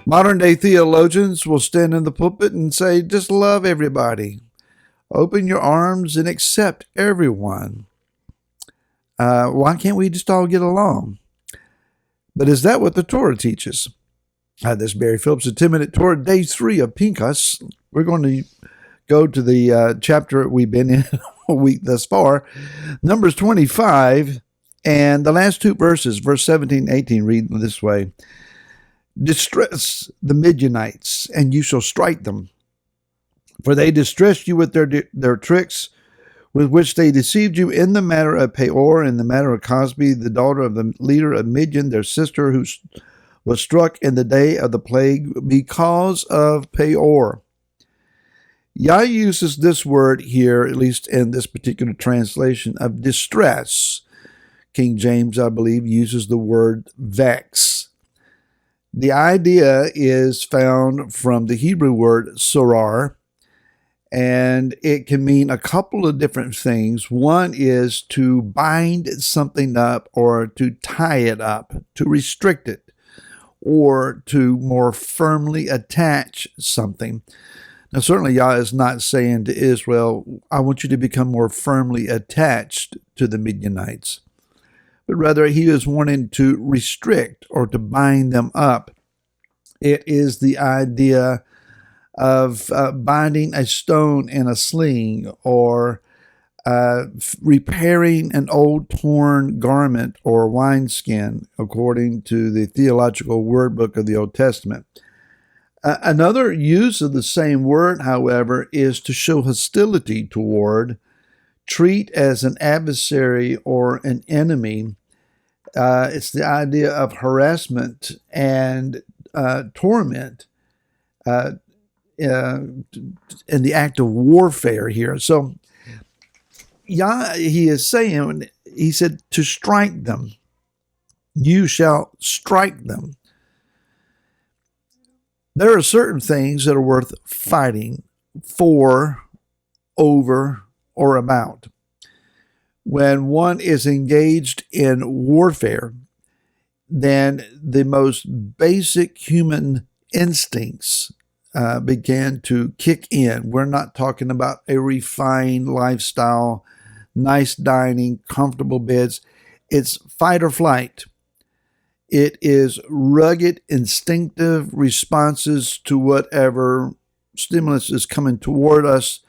Modern day theologians will stand in the pulpit and say, just love everybody. Open your arms and accept everyone. Why can't we just all get along? But is that what the Torah teaches? This is Barry Phillips, a 10-minute Torah, day 3 of Pinchas. We're going to go to the chapter we've been in a week thus far, Numbers 25, and the last two verses, verse 17 and 18, read this way. Distress the Midianites, and you shall strike them, for they distressed you with their tricks, with which they deceived you in the matter of Peor, in the matter of Cosbi, the daughter of the leader of Midian, their sister, who was struck in the day of the plague because of Peor. Yah uses this word here, at least in this particular translation, of distress. King James, I believe, uses the word vex. The idea is found from the Hebrew word sorar, and it can mean a couple of different things. One is to bind something up or to tie it up, to restrict it, or to more firmly attach something. Now, certainly Yah is not saying to Israel, I want you to become more firmly attached to the Midianites, but rather he is wanting to restrict or to bind them up. It is the idea of binding a stone in a sling, or repairing an old torn garment or wineskin, according to the Theological Word Book of the Old Testament. Another use of the same word, however, is to show hostility toward, treat as an adversary or an enemy. It's the idea of harassment and torment in the act of warfare here. So Yah, he is saying, he said, to strike them. You shall strike them. There are certain things that are worth fighting for, over, or about. When one is engaged in warfare, then the most basic human instincts began to kick in. We're not talking about a refined lifestyle, nice dining, comfortable beds. It's fight or flight. It is rugged, instinctive responses to whatever stimulus is coming toward us,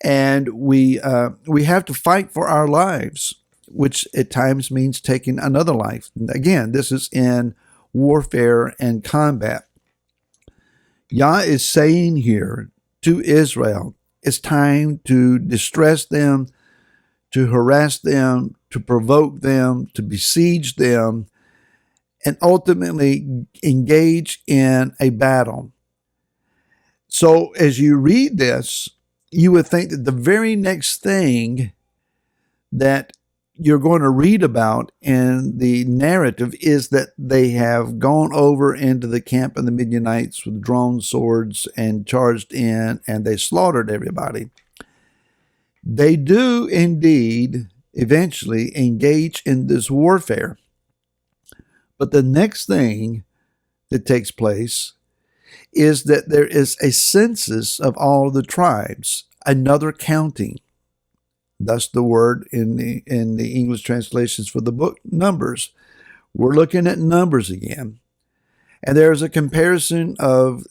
and we have to fight for our lives, which at times means taking another life. Again, this is in warfare and combat. Yah is saying here to Israel, it's time to distress them, to harass them, to provoke them, to besiege them, and ultimately engage in a battle. So as you read this, you would think that the very next thing that you're going to read about in the narrative is that they have gone over into the camp of the Midianites with drawn swords and charged in, and they slaughtered everybody. They do indeed eventually engage in this warfare. But the next thing that takes place is that there is a census of all the tribes, another counting. Thus the word in the English translations for the book, Numbers. We're looking at numbers again. And there's a comparison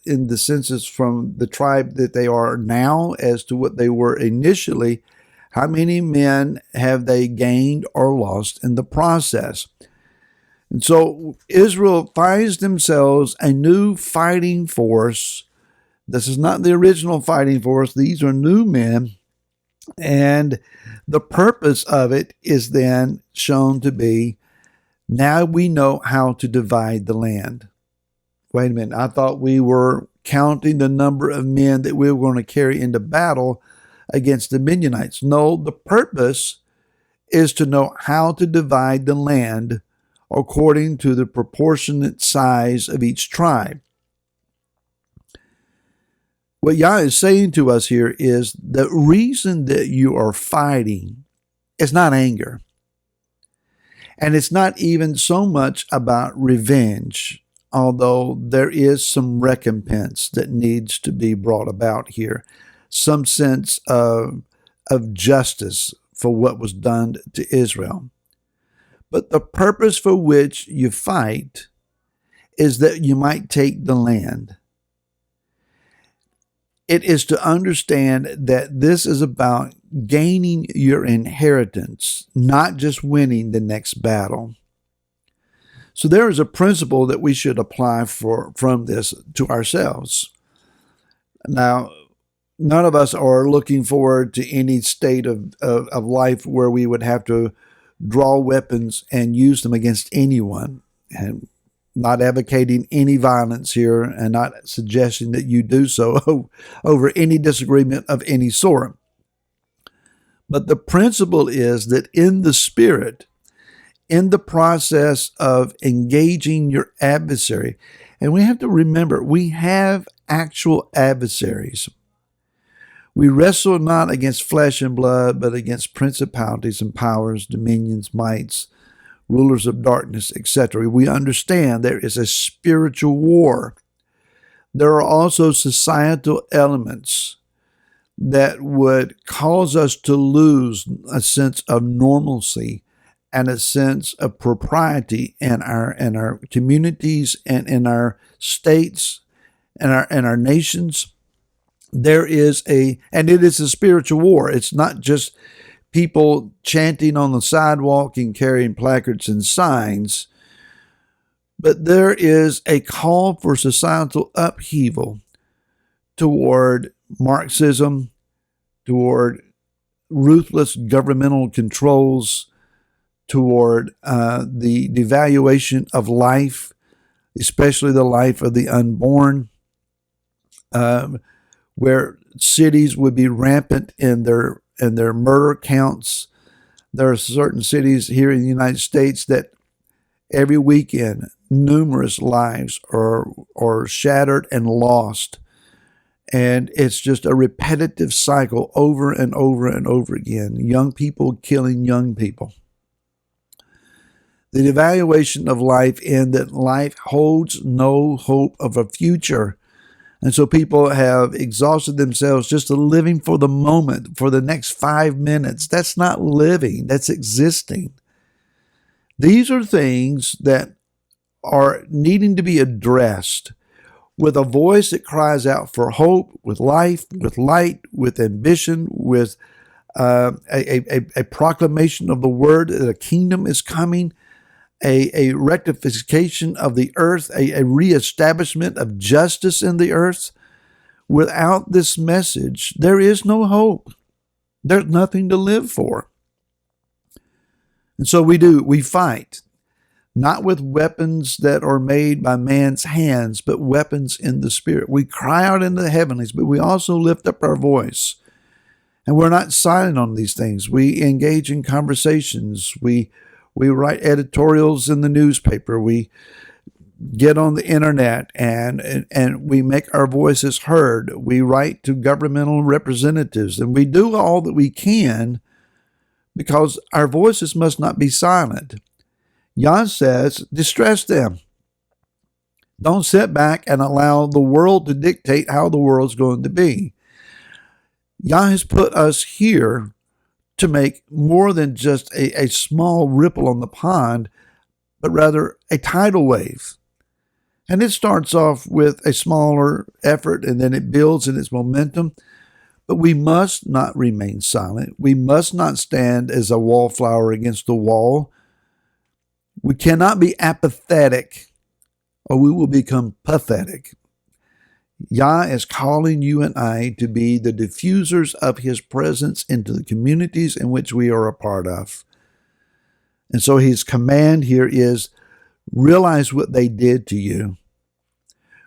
in the census from the tribe that they are now as to what they were initially. How many men have they gained or lost in the process? And so Israel finds themselves a new fighting force. This is not the original fighting force. These are new men. And the purpose of it is then shown to be, now we know how to divide the land. Wait a minute, I thought we were counting the number of men that we were going to carry into battle against the Midianites. No, the purpose is to know how to divide the land according to the proportionate size of each tribe. What Yah is saying to us here is the reason that you are fighting is not anger. And it's not even so much about revenge although there is some recompense that needs to be brought about here, some sense of justice for what was done to Israel. But the purpose for which you fight is that you might take the land. It is to understand that this is about gaining your inheritance, not just winning the next battle. So there is a principle that we should apply from this to ourselves. Now, none of us are looking forward to any state of life where we would have to draw weapons and use them against anyone. And not advocating any violence here and not suggesting that you do so over any disagreement of any sort. But the principle is that in the spirit, in the process of engaging your adversary, and we have to remember, we have actual adversaries. We wrestle not against flesh and blood, but against principalities and powers, dominions, mights, rulers of darkness, etc. We understand there is a spiritual war. There are also societal elements that would cause us to lose a sense of normalcy and a sense of propriety in our communities and in our states and our nations. There is and it is a spiritual war. It's not just people chanting on the sidewalk and carrying placards and signs, but there is a call for societal upheaval toward Marxism, toward ruthless governmental controls, toward the devaluation of life, especially the life of the unborn, where cities would be rampant in their murder counts. There are certain cities here in the United States that every weekend numerous lives are shattered and lost. And it's just a repetitive cycle over and over and over again. Young people killing young people. The devaluation of life in that life holds no hope of a future. And so people have exhausted themselves just to living for the moment, for the next 5 minutes. That's not living, that's existing. These are things that are needing to be addressed with a voice that cries out for hope, with life, with light, with ambition, with a proclamation of the word that a kingdom is coming, a rectification of the earth, a reestablishment of justice in the earth. Without this message, there is no hope. There's nothing to live for. And so we fight, not with weapons that are made by man's hands, but weapons in the spirit. We cry out into the heavenlies, but we also lift up our voice. And we're not silent on these things. We engage in conversations. We write editorials in the newspaper. We get on the internet and we make our voices heard. We write to governmental representatives, and we do all that we can because our voices must not be silent. Jan says, distress them. Don't sit back and allow the world to dictate how the world's going to be. Yah has put us here to make more than just a small ripple on the pond, but rather a tidal wave. And it starts off with a smaller effort, and then it builds in its momentum. But we must not remain silent. We must not stand as a wallflower against the wall. We cannot be apathetic, or we will become pathetic. Yah is calling you and I to be the diffusers of his presence into the communities in which we are a part of. And so his command here is, realize what they did to you.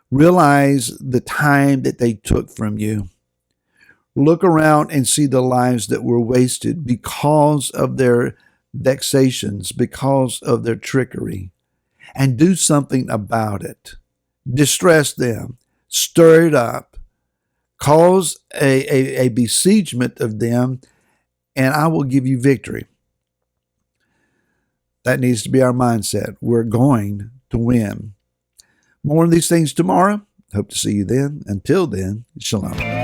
Realize the time that they took from you. Look around and see the lives that were wasted because of their vexations, because of their trickery, and do something about it. Distress them, stir it up, cause a besiegement of them, and I will give you victory. That needs to be our mindset. We're going to win. More on these things tomorrow. Hope to see you then. Until then, shalom.